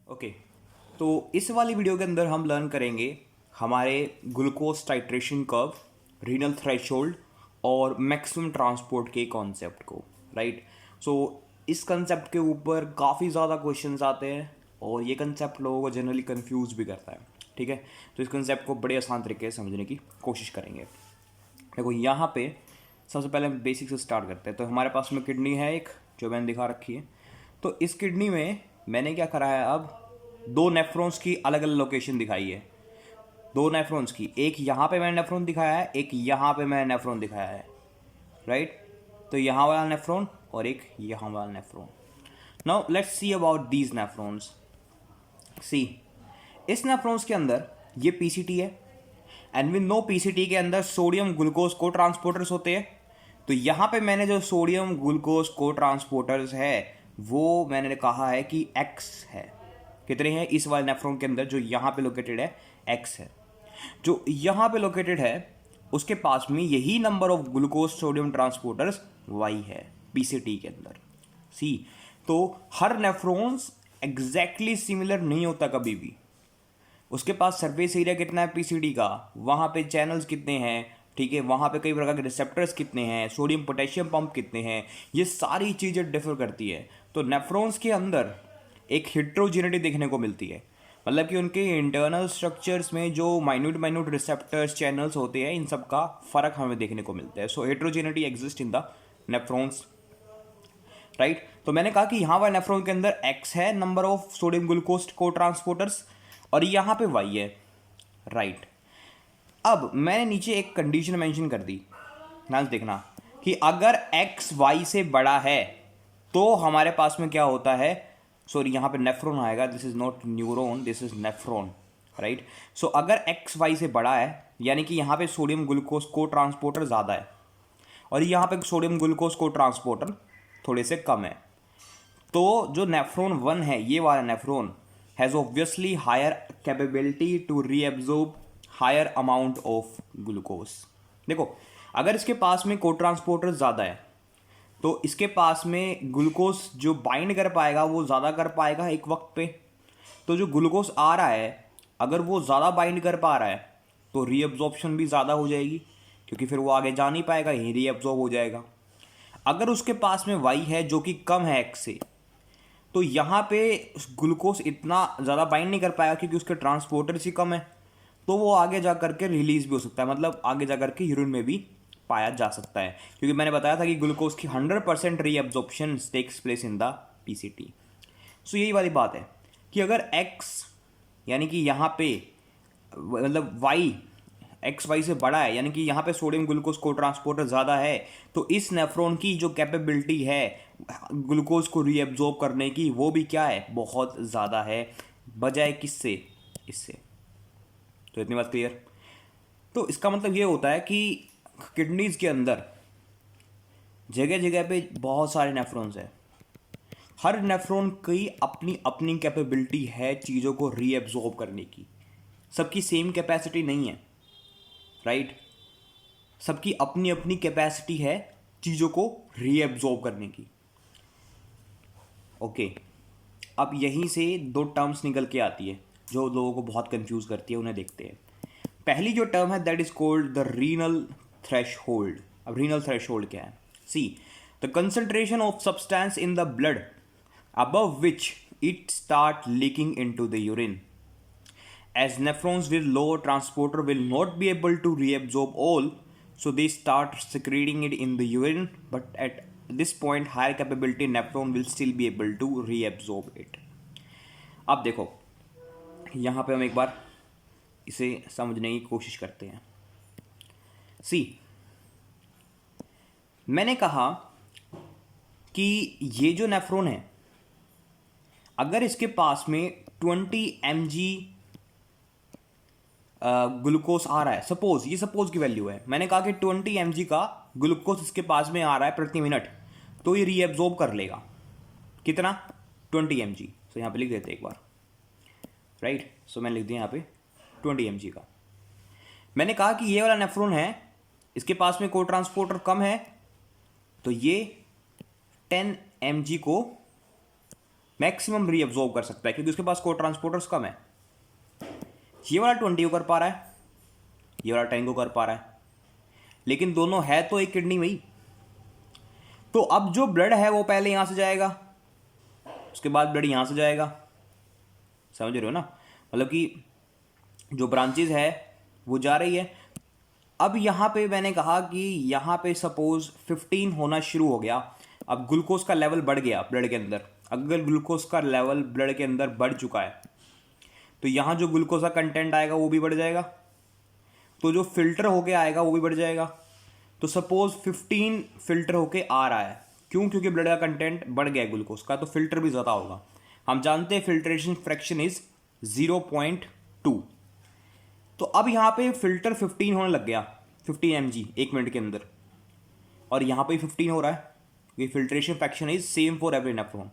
Okay तो इस वाली वीडियो के अंदर हम लर्न करेंगे हमारे glucose titration curve, renal threshold और मैक्सिमम ट्रांसपोर्ट के कॉन्सेप्ट को। राइट। सो इस कंसेप्ट के ऊपर काफ़ी ज़्यादा क्वेश्चंस आते हैं और ये कंसेप्ट लोगों को जनरली कंफ्यूज भी करता है। ठीक है, तो इस कंसेप्ट को बड़े आसान तरीके से समझने की कोशिश करेंगे। देखो यहाँ पे सबसे पहले हम बेसिक से स्टार्ट करते हैं। तो हमारे पास में किडनी है एक, जो मैंने दिखा रखी है। तो इस किडनी में मैंने क्या करा है, अब दो नेफ्रॉन्स की अलग अलग लोकेशन दिखाई है। दो नेफ्रॉन्स की, एक यहाँ पे मैंने नेफ्रॉन दिखाया है, एक यहाँ पे मैंने नेफ्रॉन दिखाया है। राइट। तो यहाँ वाला नेफ्रॉन और एक यहाँ वाला nephron. Now let's see about these nephrons. See, इस नेफ्रॉन्स के अंदर ये पीसीटी है एंड वी नो पीसीटी के अंदर सोडियम ग्लूकोज को ट्रांसपोर्टर्स होते हैं। तो यहाँ पे मैंने जो सोडियम ग्लूकोज को ट्रांसपोर्टर्स है वो मैंने कहा है कि X है। कितने हैं इस वाले नेफ्रॉन के अंदर? जो यहाँ पे लोकेटेड है X है। जो यहाँ पे लोकेटेड है उसके पास में यही number of glucose sodium transporters Y है पीसीटी के अंदर। सी, तो हर नेफ्रॉन्स एग्जैक्टली सिमिलर नहीं होता कभी भी। उसके पास सरफेस एरिया कितना है पीसीडी का, वहाँ पे चैनल्स कितने हैं, ठीक है, वहाँ पे कई प्रकार के रिसेप्टर्स कितने हैं, सोडियम पोटेशियम पंप कितने हैं, ये सारी चीज़ें डिफर करती है। तो नेफ्रॉन्स के अंदर एक हेट्रोजेनिटी देखने को मिलती है, मतलब कि उनके इंटरनल स्ट्रक्चर्स में जो माइन्यूट रिसेप्टर्स चैनल्स होते हैं, इन सब का फ़र्क हमें देखने को मिलता है। So heterogeneity exist in the nephrons. Right. तो मैंने कहा कि यहाँ वाले नेफ्रॉन के अंदर X है नंबर ऑफ सोडियम ग्लूकोज को ट्रांसपोर्टर्स और यहाँ पे Y है। राइट। अब मैंने नीचे एक कंडीशन मेंशन कर दी, ध्यान से देखना, कि अगर X Y से बड़ा है तो हमारे पास में क्या होता है, सॉरी यहाँ पे नेफ्रॉन आएगा, this is not neuron, this is nephron. Right. So अगर X Y से बड़ा है यानी कि यहाँ पे सोडियम ग्लूकोज को ट्रांसपोर्टर ज़्यादा है और यहाँ पे सोडियम ग्लूकोज को ट्रांसपोर्टर थोड़े से कम है, तो जो नेफ्रॉन 1 है, ये वाला nephron has obviously higher capability to reabsorb higher amount of glucose. देखो, अगर इसके पास में को ट्रांसपोर्टर ज़्यादा है तो इसके पास में ग्लूकोज जो बाइंड कर पाएगा वो ज़्यादा कर पाएगा एक वक्त पे। तो जो ग्लूकोज आ रहा है अगर वो ज़्यादा बाइंड कर पा रहा है तो रीअब्जॉर्प्शन भी ज़्यादा हो जाएगी, क्योंकि फिर वो आगे जा नहीं पाएगा, यही रीअब्जॉर्ब हो जाएगा। अगर उसके पास में Y है जो कि कम है X से, तो यहाँ पे ग्लूकोज इतना ज़्यादा बाइंड नहीं कर पाएगा क्योंकि उसके ट्रांसपोर्टर्स ही कम है, तो वो आगे जा करके रिलीज भी हो सकता है, मतलब आगे जा करके यूरिन में भी पाया जा सकता है, क्योंकि मैंने बताया था कि ग्लूकोज की 100% reabsorption takes place in the PCT. So यही वाली बात है कि अगर X यानी कि यहाँ पे मतलब Y XY से बड़ा है यानी कि यहाँ पे सोडियम ग्लूकोज को ट्रांसपोर्टर ज़्यादा है, तो इस नेफ्रॉन की जो कैपेबिलिटी है ग्लूकोज को रीअब्जॉर्ब करने की वो भी क्या है, बहुत ज़्यादा है, बजाय किससे, इससे। तो इतनी बात क्लियर। तो इसका मतलब ये होता है कि किडनीज के अंदर जगह जगह पे बहुत सारे नेफ्रॉन्स हैं, हर नेफ्रॉन की अपनी अपनी कैपेबिलिटी है चीज़ों को रीअब्जॉर्ब करने की, सबकी सेम कैपेसिटी नहीं है। राइट। सबकी अपनी अपनी कैपेसिटी है चीज़ों को रीअब्जॉर्ब करने की। ओके, अब यहीं से दो टर्म्स निकल के आती है जो लोगों को बहुत कंफ्यूज करती है, उन्हें देखते हैं। पहली जो टर्म है that is called the renal threshold. अब रीनल थ्रेशोल्ड क्या है? See, the concentration of substance in the blood above which it start leaking into the urine. As nephrons with lower transporter will not be able to reabsorb all, so they start secreting it in the urine, but at this point higher capability nephron will still be able to reabsorb it. अब देखो यहाँ पे हम एक बार इसे समझने की कोशिश करते हैं। सी, मैंने कहा कि ये जो नेफ्रॉन है अगर इसके पास में 20 mg ग्लूकोज आ रहा है, सपोज, ये सपोज की वैल्यू है, मैंने कहा कि 20 mg का ग्लूकोज इसके पास में आ रहा है प्रति मिनट, तो ये रीअब्जॉर्ब कर लेगा कितना, 20 mg। सो यहाँ पे लिख देते हैं एक बार। राइट। सो मैंने लिख दिया यहाँ पे 20 mg का। मैंने कहा कि ये वाला नेफ्रॉन है, इसके पास में को ट्रांसपोर्टर कम है, तो ये 10 mg को मैक्सिमम रीअब्जॉर्ब कर सकता है क्योंकि उसके पास को ट्रांसपोर्टर्स कम है। ये वाला 20 को कर पा रहा है, ये वाला 10 को कर पा रहा है, लेकिन दोनों है तो एक किडनी में ही। तो अब जो ब्लड है वो पहले यहां से जाएगा, उसके बाद ब्लड यहां से जाएगा, समझ रहे हो ना? मतलब कि जो ब्रांचेज है वो जा रही है। अब यहाँ पे मैंने कहा कि यहाँ पे सपोज 15 होना शुरू हो गया। अब ग्लूकोज का लेवल बढ़ गया ब्लड के अंदर। अगर ग्लूकोज का लेवल ब्लड के अंदर बढ़ चुका है तो यहाँ जो ग्लूकोज का कंटेंट आएगा वो भी बढ़ जाएगा, तो जो फिल्टर होके आएगा वो भी बढ़ जाएगा। तो सपोज 15 फिल्टर होके आ रहा है, क्यों? क्योंकि ब्लड का कंटेंट बढ़ गया है ग्लूकोज का, तो फिल्टर भी ज़्यादा होगा। हम जानते हैं फिल्ट्रेशन फ्रैक्शन इज 0.2। तो अब यहाँ पे फिल्टर 15 होने लग गया, 15 mg 1 मिनट के अंदर, और यहाँ पे 15 हो रहा है। ये filtration fraction is same for every nephron.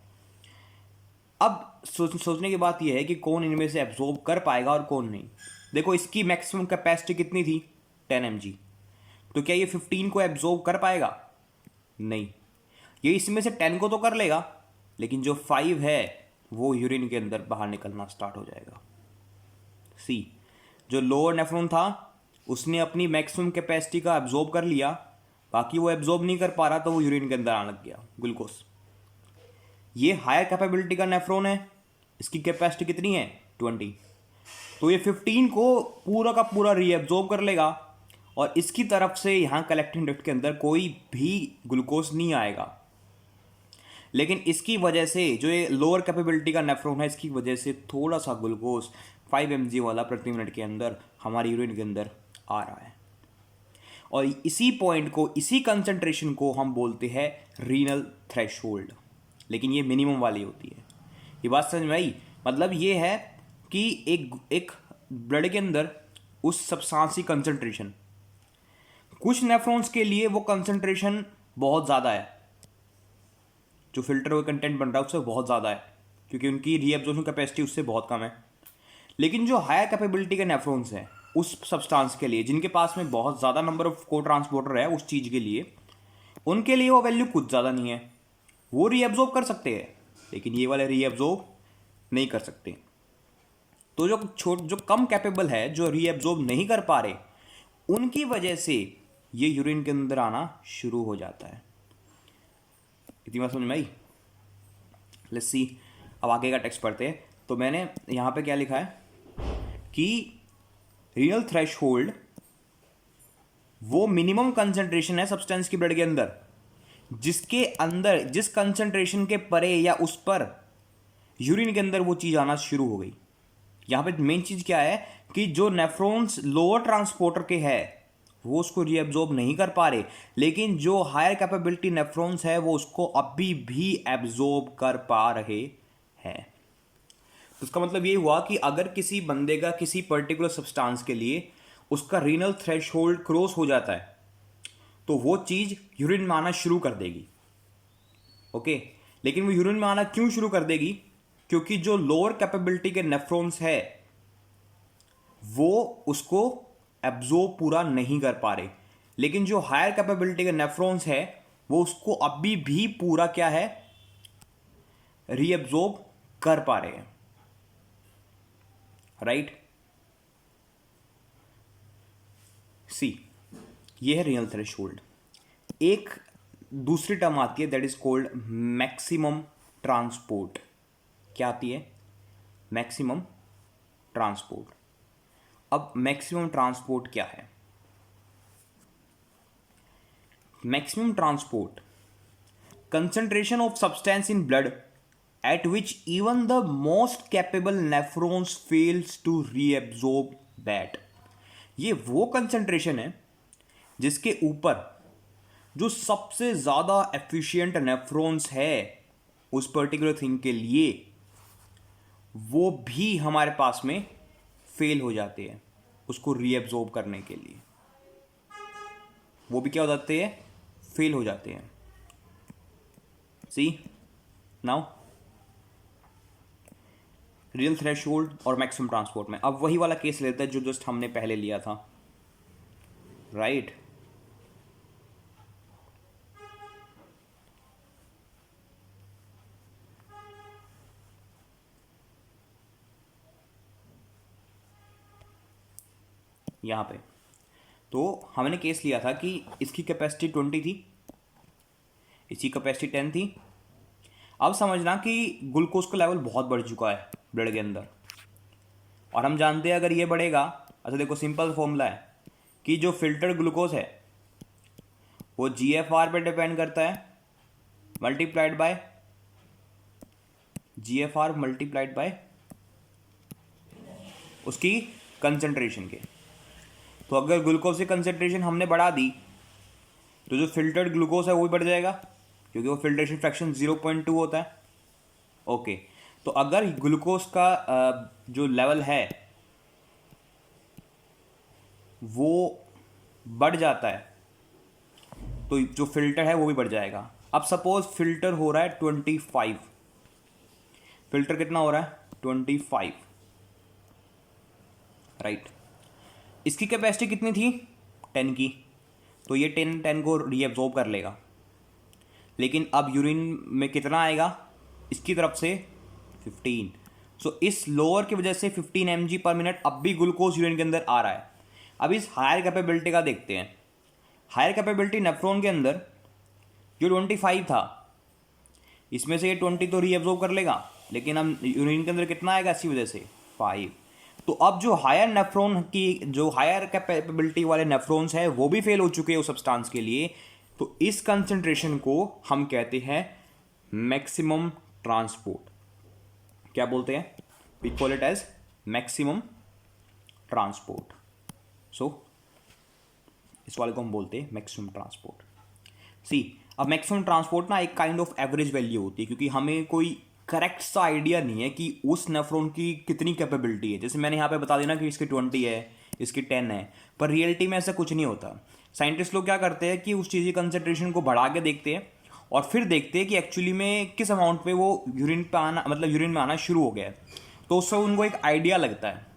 अब सोचने की बात यह है कि कौन इनमें से एब्जॉर्ब कर पाएगा और कौन नहीं। देखो इसकी मैक्सिमम कैपेसिटी कितनी थी? 10 mg। तो क्या ये 15 को एब्जॉर्ब कर पाएगा? नहीं। ये इसमें से 10 को तो कर लेगा, लेकिन जो 5 है वो यूरिन के अंदर बाहर निकलना स्टार्ट हो जाएगा। सी, जो लोअर नेफ्रॉन था उसने अपनी मैक्सिमम कैपेसिटी का एब्जॉर्ब कर लिया, बाकी वो एब्जॉर्ब नहीं कर पा रहा, तो वो यूरिन के अंदर आने लग गया ग्लूकोज। ये हायर कैपेबिलिटी का नेफ्रॉन है, इसकी कैपेसिटी कितनी है? 20। तो ये 15 को पूरा का पूरा रीएब्जॉर्ब कर लेगा और इसकी तरफ से यहाँ कलेक्टिंग डक्ट के अंदर कोई भी ग्लूकोज नहीं आएगा। लेकिन इसकी वजह से जो ये लोअर कैपेबिलिटी का नेफ्रॉन है, इसकी वजह से थोड़ा सा ग्लूकोज 5 mg वाला प्रति मिनट के अंदर हमारी यूरिन के अंदर आ रहा है। और इसी पॉइंट को, इसी कंसंट्रेशन को हम बोलते हैं रीनल थ्रेशोल्ड। लेकिन ये मिनिमम वाली होती है। ये बात समझ में आई? मतलब ये है कि एक ब्लड के अंदर उस सब्सटेंस की कंसंट्रेशन, कुछ नेफ्रॉन्स के लिए वो कंसंट्रेशन बहुत ज़्यादा है, जो फिल्टर हुए कंटेंट बन रहा है उससे बहुत ज़्यादा है, क्योंकि उनकी रीअब्जॉर्प्शन कैपेसिटी उससे बहुत कम है। लेकिन जो हायर कैपेबिलिटी के नेफ्रॉन्स हैं उस सब्सटेंस के लिए, जिनके पास में बहुत ज़्यादा नंबर ऑफ को ट्रांसपोर्टर है उस चीज़ के लिए, उनके लिए वो वैल्यू कुछ ज़्यादा नहीं है, वो रीअब्जॉर्ब कर सकते हैं, लेकिन ये वाले रीअब्जॉर्ब नहीं कर सकते। तो जो कम कैपेबल है, जो रीअब्जॉर्ब नहीं कर पा रहे, उनकी वजह से ये यूरिन के अंदर आना शुरू हो जाता है। इतनी बात समझ में आई? लेट्स सी, अब आगे का टेक्स्ट पढ़ते हैं। तो मैंने यहाँ पे क्या लिखा है कि रीनल थ्रेशोल्ड वो मिनिमम कंसंट्रेशन है सब्सटेंस की ब्लड के अंदर, जिसके अंदर, जिस कंसंट्रेशन के परे या उस पर यूरिन के अंदर वो चीज़ आना शुरू हो गई। यहाँ पे मेन चीज़ क्या है कि जो नेफ्रॉन्स लोअर ट्रांसपोर्टर के है वो उसको रीअब्जॉर्ब नहीं कर पा रहे, लेकिन जो हायर कैपेबिलिटी नेफ्रॉन्स है वो उसको अभी भी एब्जॉर्ब कर पा रहे हैं। तो इसका मतलब ये हुआ कि अगर किसी बंदे का किसी पर्टिकुलर सब्सटेंस के लिए उसका रीनल थ्रेशोल्ड क्रॉस हो जाता है तो वो चीज़ यूरिन में आना शुरू कर देगी। ओके, लेकिन वो यूरिन में आना क्यों शुरू कर देगी? क्योंकि जो लोअर कैपेबिलिटी के नेफ्रॉन्स है वो उसको एब्जॉर्ब पूरा नहीं कर पा रहे, लेकिन जो हायर कैपेबिलिटी के नेफ्रॉन्स है वो उसको अभी भी पूरा क्या है, रीअब्जॉर्ब कर पा रहे हैं। राइट? सी, ये है रीनल थ्रेशोल्ड। एक दूसरी टर्म आती है that is called maximum transport. क्या आती है? Maximum transport. अब मैक्सिमम ट्रांसपोर्ट क्या है? Maximum transport, concentration of substance in blood at which even the most capable nephrons fails to reabsorb that। ये वो कंसंट्रेशन है जिसके ऊपर जो सबसे ज़्यादा एफिशिएंट नेफ्रॉन्स है उस पर्टिकुलर थिंग के लिए, वो भी हमारे पास में फेल हो जाते हैं उसको रीएब्जॉर्ब करने के लिए। वो भी क्या हो जाते हैं? फेल हो जाते हैं। सी नाउ, रियल थ्रेशोल्ड और मैक्सिमम ट्रांसपोर्ट में अब वही वाला केस लेता है जो जस्ट हमने पहले लिया था। राइट? यहाँ पे। तो हमने केस लिया था कि इसकी कैपेसिटी 20 थी, इसकी कैपेसिटी 10 थी। अब समझना कि ग्लूकोज का लेवल बहुत बढ़ चुका है ब्लड के अंदर, और हम जानते हैं अगर ये बढ़ेगा, अच्छा देखो सिंपल फॉर्मूला है कि जो फिल्टर्ड ग्लूकोज है वो GFR पे डिपेंड करता है, multiplied by GFR multiplied by उसकी कंसंट्रेशन के। तो अगर ग्लूकोज की कंसंट्रेशन हमने बढ़ा दी तो जो फिल्टर्ड ग्लूकोज है वो भी बढ़ जाएगा, क्योंकि वो फिल्ट्रेशन फ्रैक्शन 0.2 होता है। ओके, तो अगर ग्लूकोज का जो लेवल है वो बढ़ जाता है तो जो फिल्टर है वो भी बढ़ जाएगा। अब सपोज फिल्टर हो रहा है 25, फिल्टर कितना हो रहा है 25, राइट। इसकी कैपेसिटी कितनी थी 10 की, तो ये 10 को रीअब्जॉर्ब कर लेगा। लेकिन अब यूरिन में कितना आएगा इसकी तरफ से 15। सो इस लोअर की वजह से 15 mg पर मिनट अब भी ग्लूकोज यूरिन के अंदर आ रहा है। अब इस हायर कैपेबिलिटी का देखते हैं। हायर कैपेबिलिटी नेफ्रॉन के अंदर जो 25 था, इसमें से ये 20 तो रीअब्जॉर्ब कर लेगा, लेकिन अब यूरिन के अंदर कितना आएगा इसी वजह से 5। तो अब जो हायर नेफ्रॉन की, जो हायर कैपेबिलिटी वाले नेफ्रॉन्स हैं वो भी फेल हो चुके हैं उस सब्सटेंस के लिए। तो इस कंसंट्रेशन को हम कहते हैं मैक्सिमम ट्रांसपोर्ट। क्या बोलते हैं? We call it as maximum transport. So इस वाले को हम बोलते हैं मैक्सिमम ट्रांसपोर्ट। सी, अब मैक्सिमम ट्रांसपोर्ट ना एक काइंड ऑफ एवरेज वैल्यू होती है, क्योंकि हमें कोई करेक्ट सा आइडिया नहीं है कि उस नेफ्रॉन की कितनी कैपेबिलिटी है। जैसे मैंने यहाँ पे बता देना कि इसकी 20 है, इसकी 10 है, पर रियलिटी में ऐसा कुछ नहीं होता। साइंटिस्ट लोग क्या करते हैं कि उस चीज़ की कंसंट्रेशन को बढ़ा के देखते हैं और फिर देखते हैं कि एक्चुअली में किस अमाउंट पे वो यूरिन पे आना, मतलब यूरिन में आना शुरू हो गया है, तो उससे उनको एक आइडिया लगता है।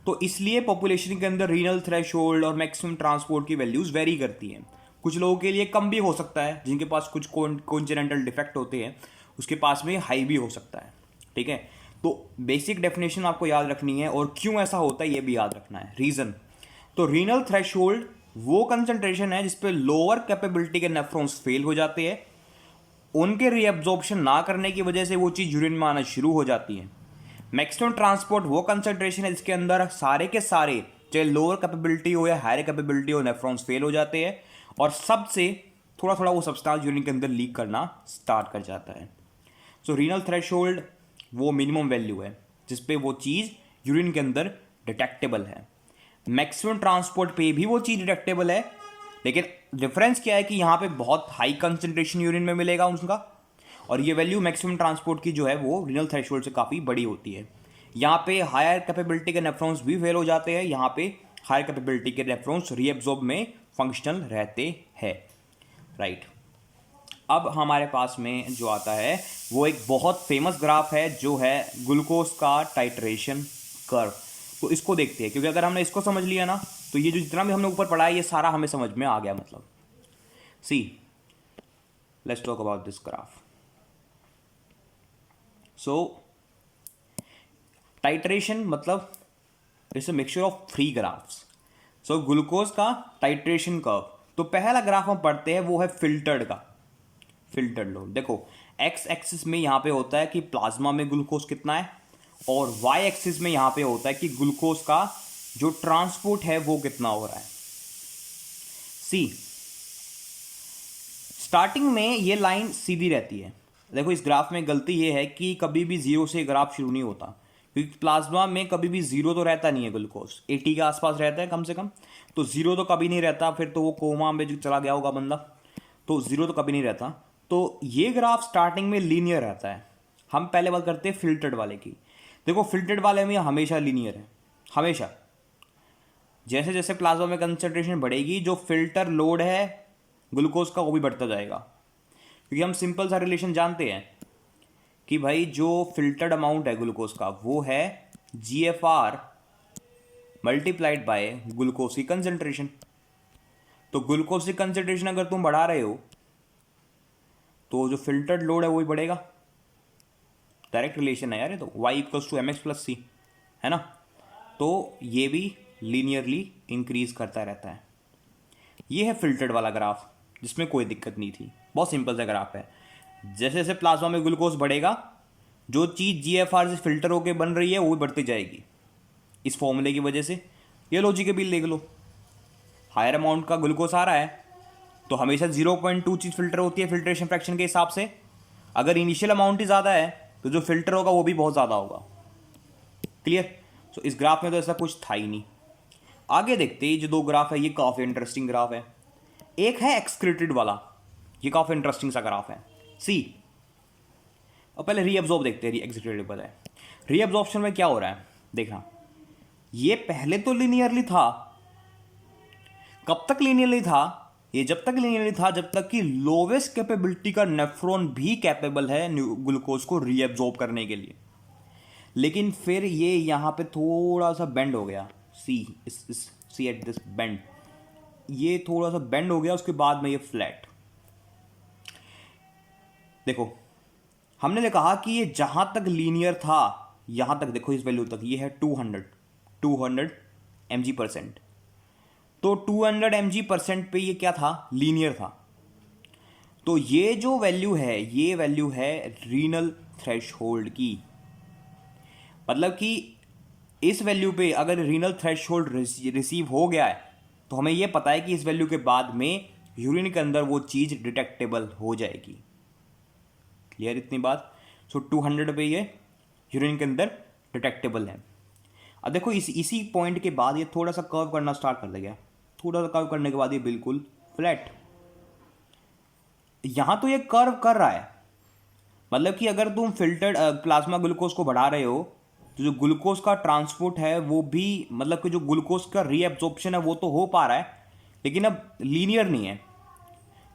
तो इसलिए पॉपुलेशन के अंदर रीनल थ्रेशोल्ड और मैक्सिमम ट्रांसपोर्ट की वैल्यूज़ वेरी करती हैं। कुछ लोगों के लिए कम भी हो सकता है, जिनके पास कुछ कॉन्जेनिटल डिफेक्ट होते हैं उसके पास में हाई भी हो सकता है, ठीक है। तो बेसिक डेफिनेशन आपको याद रखनी है, और क्यों ऐसा होता है ये भी याद रखना है, रीज़न। तो रीनल थ्रेशोल्ड वो कंसंट्रेशन है जिसपे लोअर कैपेबिलिटी के नेफ्रॉन्स फेल हो जाते हैं, उनके रीअब्जॉर्प्शन ना करने की वजह से वो चीज़ यूरिन में आना शुरू हो जाती है। मैक्सिमम ट्रांसपोर्ट वो कंसंट्रेशन है जिसके अंदर सारे के सारे, चाहे लोअर कैपेबिलिटी हो या हायर कैपेबिलिटी हो, नेफ्रॉन्स फेल हो जाते हैं और सबसे थोड़ा थोड़ा वो सब्सटेंस यूरिन के अंदर लीक करना स्टार्ट कर जाता है। सो रीनल थ्रेशोल्ड वो मिनिमम वैल्यू है जिसपे वो चीज़ यूरिन के अंदर डिटेक्टेबल है। मैक्सिमम ट्रांसपोर्ट पे भी वो चीज़ डिटेक्टेबल है, लेकिन डिफरेंस क्या है कि यहाँ पे बहुत हाई कंसंट्रेशन यूरिन में मिलेगा उनका, और ये वैल्यू मैक्सिमम ट्रांसपोर्ट की जो है वो रीनल थ्रेशोल्ड से काफ़ी बड़ी होती है। यहाँ पे हायर कैपेबिलिटी के नेफ्रॉन्स भी फेल हो जाते हैं, यहाँ पे हायर कैपेबिलिटी के नेफ्रॉन्स रीअब्जॉर्ब में फंक्शनल रहते हैं, राइट। अब हमारे पास में जो आता है वो एक बहुत फेमस ग्राफ है जो है ग्लूकोज का टाइट्रेशन कर्व। तो इसको देखते हैं, क्योंकि अगर हमने इसको समझ लिया ना तो ये जो जितना भी हमने ऊपर पढ़ा है ये सारा हमें समझ में आ गया। मतलब see, let's talk about this graph. So titration मतलब it's a mixture of 3 graphs. So glucose का टाइट्रेशन कर्व, तो पहला ग्राफ हम पढ़ते हैं वो है फिल्टर्ड का, फिल्टर्ड लोड। देखो एक्स एक्सिस में यहाँ पे होता है कि प्लाज्मा में ग्लूकोज कितना है, और वाई एक्सिस में यहाँ पे होता है कि ग्लूकोज का जो ट्रांसपोर्ट है वो कितना हो रहा है। सी, स्टार्टिंग में ये लाइन सीधी रहती है। देखो इस ग्राफ में गलती ये है कि कभी भी जीरो से ग्राफ शुरू नहीं होता, क्योंकि प्लाज्मा में कभी भी जीरो तो रहता नहीं है, ग्लूकोज 80 के आसपास रहता है कम से कम, तो जीरो तो कभी नहीं रहता, फिर तो वो कोमा में जो चला गया होगा बंदा, तो जीरो तो कभी नहीं रहता। तो ये ग्राफ स्टार्टिंग में लीनियर रहता है। हम पहले बात करते हैं फिल्टर्ड वाले की। देखो फिल्टर्ड वाले में हमेशा लीनियर है, हमेशा। जैसे जैसे प्लाज्मा में कंसंट्रेशन बढ़ेगी, जो फिल्टर लोड है ग्लूकोज का वो भी बढ़ता जाएगा, क्योंकि हम सिंपल सा रिलेशन जानते हैं कि भाई जो फिल्टर्ड अमाउंट है ग्लूकोज का वो है GFR मल्टीप्लाइड बाय ग्लूकोज की कंसंट्रेशन। तो ग्लूकोज की कंसंट्रेशन अगर तुम बढ़ा रहे हो तो जो फिल्टर्ड लोड है वो भी बढ़ेगा। डायरेक्ट रिलेशन है यार ये तो, y = mx + c है ना। तो ये भी लीनियरली इंक्रीज करता रहता है। ये है फिल्टर्ड वाला ग्राफ जिसमें कोई दिक्कत नहीं थी, बहुत सिंपल सा ग्राफ है। जैसे जैसे प्लाज्मा में ग्लूकोज बढ़ेगा, जो चीज़ जीएफआर से फिल्टर होकर बन रही है वो भी बढ़ती जाएगी इस फॉर्मूले की वजह से। ये लो जी के बिल देख लो, हायर अमाउंट का ग्लूकोज आ रहा है तो हमेशा 0.2 चीज़ फिल्टर होती है फिल्ट्रेशन फ्रैक्शन के हिसाब से। अगर इनिशियल अमाउंट ही ज़्यादा है तो जो फिल्टर होगा वो भी बहुत ज़्यादा होगा। क्लियर? सो इस ग्राफ में तो ऐसा कुछ था ही नहीं। आगे देखते हैं, जो दो ग्राफ है ये काफ़ी इंटरेस्टिंग ग्राफ है। एक है एक्सक्रीटेड वाला, ये काफ़ी इंटरेस्टिंग सा ग्राफ है। सी, और पहले रीअब्जॉर्ब देखते हैं। रीएक्सिटेड वाला है, रीअब्जॉर्प्शन में क्या हो रहा है देखना। ये पहले तो लीनियरली था, कब तक लीनियरली था? ये जब तक लीनियरली था जब तक कि लोवेस्ट कैपेबिलिटी का नेफ्रॉन भी कैपेबल है ग्लूकोज को रीअब्जॉर्ब करने के लिए। लेकिन फिर ये यहाँ पे थोड़ा सा बेंड हो गया। सी एट दिस बेंड, ये थोड़ा सा बेंड हो गया, उसके बाद में ये फ्लैट। देखो हमने कहा कि ये जहां तक लीनियर था, यहां तक देखो, इस वैल्यू तक, ये है 200 mg%। तो 200 mg% पे ये क्या था? लीनियर था। तो ये जो वैल्यू है, ये वैल्यू है रीनल थ्रेशहोल्ड की। मतलब कि इस वैल्यू पे अगर रीनल थ्रेशहोल्ड रिसीव हो गया है तो हमें ये पता है कि इस वैल्यू के बाद में यूरिन के अंदर वो चीज़ डिटेक्टेबल हो जाएगी। क्लियर इतनी बात? सो 200 पे ये यूरिन के अंदर डिटेक्टेबल है। अब देखो इसी पॉइंट के बाद ये थोड़ा सा कर्व करना स्टार्ट कर देगा। थोड़ा सा कर्व करने के बाद ये बिल्कुल फ्लैट। यहां तो ये कर्व कर रहा है, मतलब कि अगर तुम फिल्टर्ड प्लाज्मा ग्लूकोज को बढ़ा रहे हो तो जो ग्लूकोज का ट्रांसपोर्ट है वो भी, मतलब कि जो ग्लूकोज का रीएब्जॉर्प्शन है वो तो हो पा रहा है, लेकिन अब लीनियर नहीं है।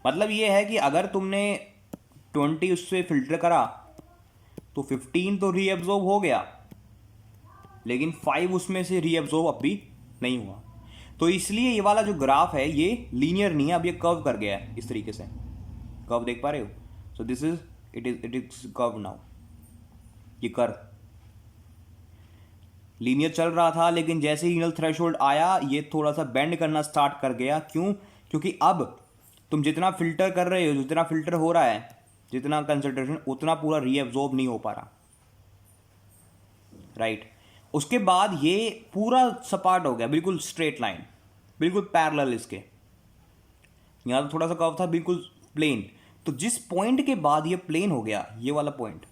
मतलब ये है कि अगर तुमने 20 उससे फिल्टर करा तो 15 तो रीएब्जॉर्ब हो गया, लेकिन 5 उसमें से रीएब्जॉर्ब अब भी नहीं हुआ। तो इसलिए ये वाला जो ग्राफ है ये लीनियर नहीं है, अब ये कर्व कर गया है इस तरीके से। कर्व देख पा रहे हो? So this is it is curve now. ये कर्व लीनियर चल रहा था, लेकिन जैसे ही रीनल थ्रेशोल्ड आया ये थोड़ा सा बेंड करना स्टार्ट कर गया। क्यों? क्योंकि अब तुम जितना फिल्टर कर रहे हो, जितना फिल्टर हो रहा है, जितना कंसंट्रेशन, उतना पूरा रीअब्जॉर्ब नहीं हो पा रहा। राइट? उसके बाद ये पूरा सपाट हो गया, बिल्कुल स्ट्रेट लाइन, बिल्कुल पैरेलल इसके। यहां तो थोड़ा सा कर्व था, बिल्कुल प्लेन। तो जिस पॉइंट के बाद ये प्लेन हो गया, ये वाला पॉइंट,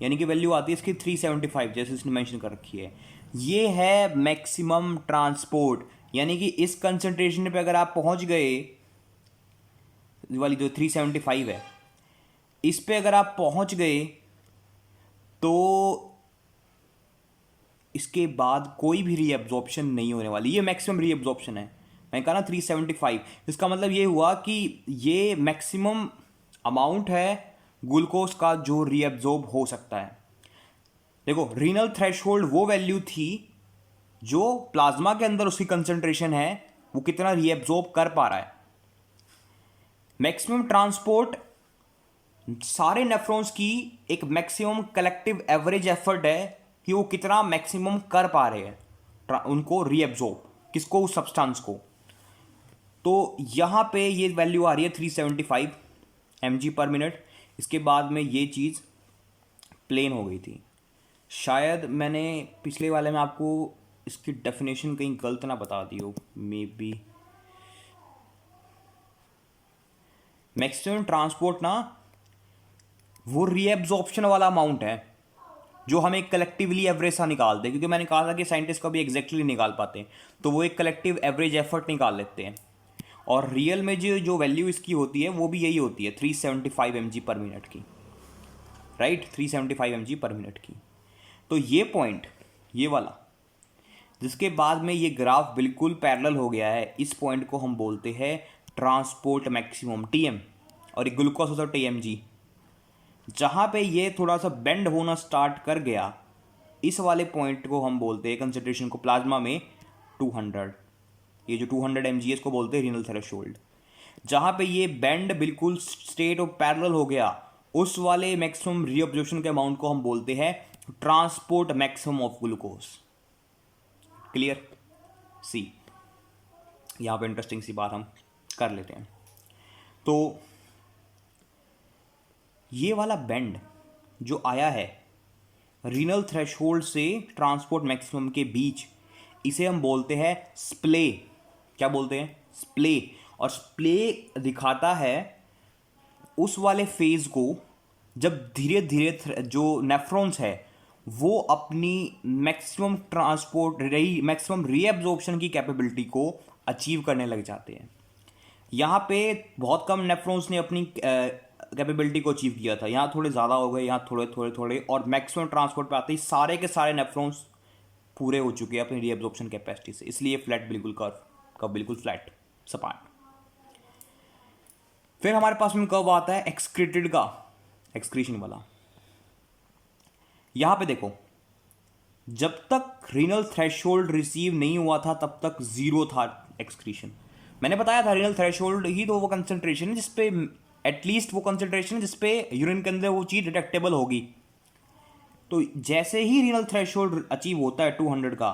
यानी कि वैल्यू आती है इसकी 375, जैसे इसने मेंशन कर रखी है। ये है मैक्सिमम ट्रांसपोर्ट, यानी कि इस कंसंट्रेशन पे अगर आप पहुंच गए, वाली जो 375 है, इस पे अगर आप पहुंच गए तो इसके बाद कोई भी रीअब्जॉर्प्शन नहीं होने वाली। ये मैक्सिमम रीअब्जॉर्प्शन है, मैंने कहा ना 375। इसका मतलब ये हुआ कि ये मैक्सिमम अमाउंट है ग्लूकोज का जो रीअब्जॉर्ब हो सकता है। देखो रीनल थ्रेशहोल्ड वो वैल्यू थी जो प्लाज्मा के अंदर उसकी कंसंट्रेशन है वो कितना रीअब्जॉर्ब कर पा रहा है। मैक्सिमम ट्रांसपोर्ट सारे नेफ्रॉन्स की एक मैक्सिमम कलेक्टिव एवरेज एफर्ट है कि वो कितना मैक्सिमम कर पा रहे हैं उनको रीअब्जॉर्ब, किसको? उस सब्सटेंस को। तो यहां पे ये वैल्यू आ रही है 375 mg/min। इसके बाद में ये चीज़ प्लेन हो गई थी। शायद मैंने पिछले वाले में आपको इसकी डेफिनेशन कहीं गलत ना बता दी हो, मे बी। मैक्सिमम ट्रांसपोर्ट ना वो रीएब्जॉर्प्शन वाला अमाउंट है जो हम एक कलेक्टिवली एवरेज सा निकालते हैं, क्योंकि मैंने कहा था कि साइंटिस्ट कभी एग्जैक्टली निकाल पाते, तो वो एक कलेक्टिव एवरेज एफर्ट निकाल लेते हैं। और रियल में जो वैल्यू इसकी होती है वो भी यही होती है, 375 mg/min की। राइट? 375 mg/min की। तो ये पॉइंट, ये वाला, जिसके बाद में ये ग्राफ बिल्कुल पैरेलल हो गया है, इस पॉइंट को हम बोलते हैं ट्रांसपोर्ट मैक्सिमम, TM। और ये ग्लूकोज होता है TMG। जहाँ पे ये थोड़ा सा बेंड होना स्टार्ट कर गया, इस वाले पॉइंट को हम बोलते हैं कंसंट्रेशन को प्लाज्मा में 200। ये जो 200 mg है इसको बोलते हैं रीनल थ्रेशोल्ड। जहाँ पे ये बेंड बिल्कुल स्ट्रेट और पैरेलल हो गया, उस वाले मैक्सिमम रीअब्जॉर्प्शन के अमाउंट को हम बोलते हैं transport maximum of glucose. Clear. See, यहाँ पे इंटरेस्टिंग सी बात हम कर लेते हैं। तो ये वाला बेंड जो आया है रीनल थ्रेशोल्ड से ट्रांसपोर्ट मैक्सिमम के बीच, इसे हम बोलते हैं स्प्ले। क्या बोलते हैं? स्प्ले। और स्प्ले दिखाता है उस वाले फेज को जब धीरे धीरे जो नेफ्रॉन्स है वो अपनी मैक्सिमम ट्रांसपोर्ट मैक्सिमम रीएब्जॉर्प्शन की कैपेबिलिटी को अचीव करने लग जाते हैं। यहाँ पे बहुत कम नेफ्रॉन्स ने अपनी कैपेबिलिटी को अचीव किया था, यहाँ थोड़े ज़्यादा हो गए, यहाँ थोड़े थोड़े थोड़े, और मैक्सिमम ट्रांसपोर्ट पे आते ही सारे के सारे नेफ्रॉन्स पूरे हो चुके हैं अपनी रीएब्जॉर्प्शन कैपेसिटी से, इसलिए फ्लैट बिल्कुल कर्व का बिल्कुल फ्लैट सपाट। फिर हमारे पास में कर्व आता है एक्सक्रीटेड का, एक्सक्रीशन वाला। यहां पे देखो, जब तक रीनल थ्रेशोल्ड रिसीव नहीं हुआ था तब तक जीरो था एक्सक्रीशन। मैंने बताया था रीनल थ्रेशोल्ड ही तो वो कंसंट्रेशन है जिसपे एटलीस्ट वो कंसंट्रेशन जिसपे यूरिन के अंदर वो चीज डिटेक्टेबल होगी। तो जैसे ही रीनल थ्रेशोल्ड अचीव होता है 200 का,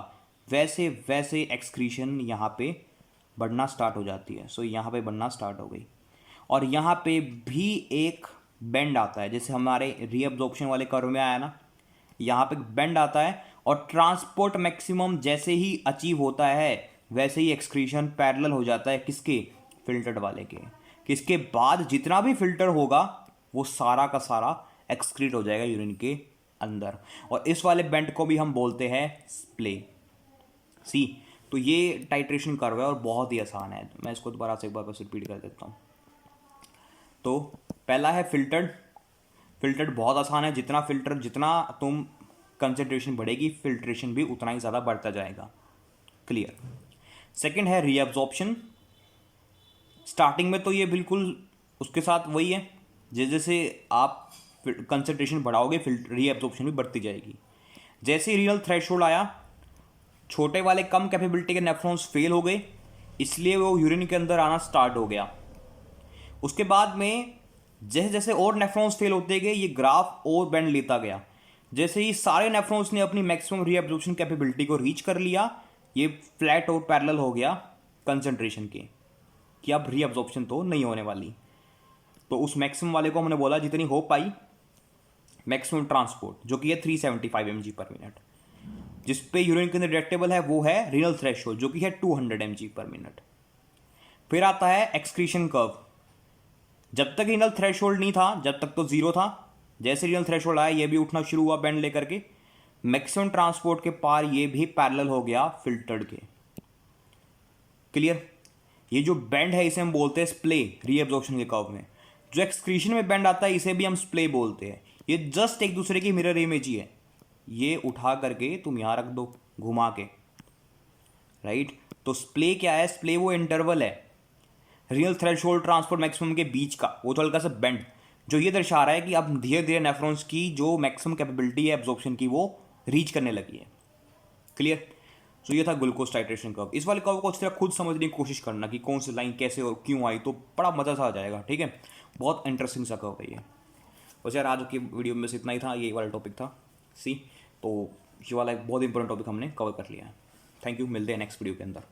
वैसे वैसे एक्सक्रीशन यहाँ पे बढ़ना स्टार्ट हो जाती है। सो यहाँ पे बढ़ना स्टार्ट हो गई, और यहाँ पे भी एक बेंड आता है, जैसे हमारे रीअब्जॉर्प्शन वाले कर्व में आया ना, यहाँ पे बेंड आता है, और ट्रांसपोर्ट मैक्सिमम जैसे ही अचीव होता है वैसे ही एक्सक्रीशन पैरेलल हो जाता है किसके? फिल्टर्ड वाले के। किसके बाद जितना भी फिल्टर होगा वो सारा का सारा एक्सक्रीट हो जाएगा यूरिन के अंदर, और इस वाले बेंड को भी हम बोलते हैं स्प्ले। सी, तो ये टाइट्रेशन कर्व है और बहुत ही आसान है। मैं इसको दोबारा से एक बार बस रिपीट कर देता हूँ। तो पहला है फिल्टर्ड। फिल्टर्ड बहुत आसान है, जितना तुम कंसंट्रेशन बढ़ेगी फिल्ट्रेशन भी उतना ही ज़्यादा बढ़ता जाएगा। क्लियर। सेकंड है रीअब्जॉर्प्शन। स्टार्टिंग में तो ये बिल्कुल उसके साथ वही है, जैसे जैसे आप कंसंट्रेशन बढ़ाओगे रीअब्जॉर्प्शन भी बढ़ती जाएगी। जैसे ही रीनल थ्रेशोल्ड आया, छोटे वाले कम कैपेबिलिटी के नेफ्रॉन्स फेल हो गए, इसलिए वो यूरिन के अंदर आना स्टार्ट हो गया। उसके बाद में जैसे जैसे और नेफ्रॉन्स फेल होते गए, ये ग्राफ और बेंड लेता गया। जैसे ही सारे नेफ्रॉन्स ने अपनी मैक्सिमम रीअब्जॉर्प्शन कैपेबिलिटी को रीच कर लिया, ये फ्लैट और पैरेलल हो गया कंसंट्रेशन के, कि अब रीअब्जॉर्प्शन तो नहीं होने वाली। तो उस मैक्सिमम वाले को हमने बोला जितनी हो पाई मैक्सिमम ट्रांसपोर्ट, जो कि है 375 mg/min। जिस पे यूरिन के अंदर डिटेक्टेबल है वो है रीनल थ्रेशोल्ड, जो कि है 200 mg/min। फिर आता है एक्सक्रीशन कर्व। जब तक रीनल थ्रेशोल्ड नहीं था, जब तक तो जीरो था, जैसे रीनल थ्रेशोल्ड आया ये भी उठना शुरू हुआ बेंड लेकर के, मैक्सिमम ट्रांसपोर्ट के पार ये भी पैरेलल हो गया फिल्टर्ड के। क्लियर। ये जो बेंड है इसे हम बोलते हैं स्प्ले रीअब्जॉर्प्शन के कर्व में। जो एक्सक्रीशन में बेंड आता है इसे भी हम स्प्ले बोलते हैं। ये जस्ट एक दूसरे की मिरर इमेज ही है। ये उठा करके तुम यहां रख दो घुमा के, राइट। तो स्प्ले क्या है? स्प्ले वो इंटरवल है रीनल थ्रेशोल्ड ट्रांसपोर्ट मैक्सिमम के बीच का, वो तो हल्का सा बेंड, जो ये दर्शा रहा है कि अब धीरे धीरे नेफ्रॉन्स की जो मैक्सिमम कैपेबिलिटी है एब्जॉर्प्शन की वो रीच करने लगी है। क्लियर। सो ये था ग्लूकोज टाइट्रेशन कर्व। इस वाले कर्व को अच्छी तरह खुद समझने की कोशिश करना कि कौन सी लाइन कैसे और क्यों आई, तो बड़ा मजा सा आ जाएगा। ठीक है, बहुत इंटरेस्टिंग सा कर्व है ये। वैसे यार आज की वीडियो में से इतना ही था, ये वाला टॉपिक था। सी, तो ये वाला एक बहुत इंपॉर्टेंट टॉपिक हमने कवर कर लिया है। थैंक यू, मिलते हैं नेक्स्ट वीडियो के अंदर।